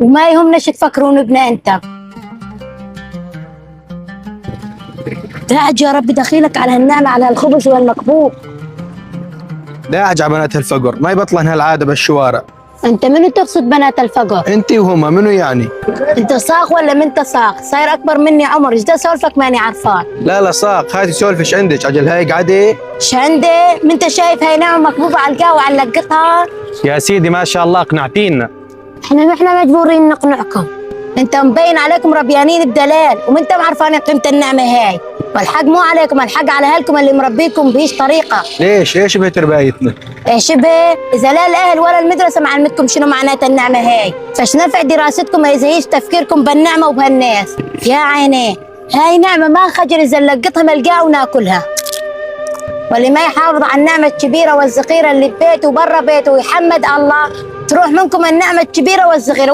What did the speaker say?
وما يهمناش تفكرون بنا انت. داعج يا رب دخيلك على هالنعمة، على هالخبز والمكبوب. داعج على بنات الفقر، ما يبطلن هالعاده بالشوارع. انت منو تقصد بنات الفقر؟ انتي وهما منو يعني؟ انت صاغ ولا منت صاغ؟ صاير اكبر مني عمر، ايش دا سولفك ماني عارفان. لا صاق، هاتي سولفش عندك، اجل هاي قعدي. شندي، ما انت شايف هاي نعمة مكبوبة على القهوة على لقطها؟ يا سيدي ما شاء الله اقنعتينا. احنا مجبورين نقنعكم، انت مبين عليكم ربيانين بدلال وما انت عارفين قيمة النعمة هاي، والحق مو عليكم، الحق على اهلكم اللي مربيكم بهيش طريقة. ليش بتربايتنا؟ ايش شبه؟ اذا لا الاهل ولا المدرسة معلمتكم شنو معناتها النعمة هاي، فاش نفع دراستكم اذا هيش تفكيركم بالنعمة وبهالناس. يا عيني، هاي نعمة ما خجل اذا نلقطها ملقاها وناكلها. واللي ما يحافظ على النعمة الكبيرة والصغيرة اللي ببيته وبرا بيته ويحمد الله، تروح منكم النعمة الكبيرة والصغيرة.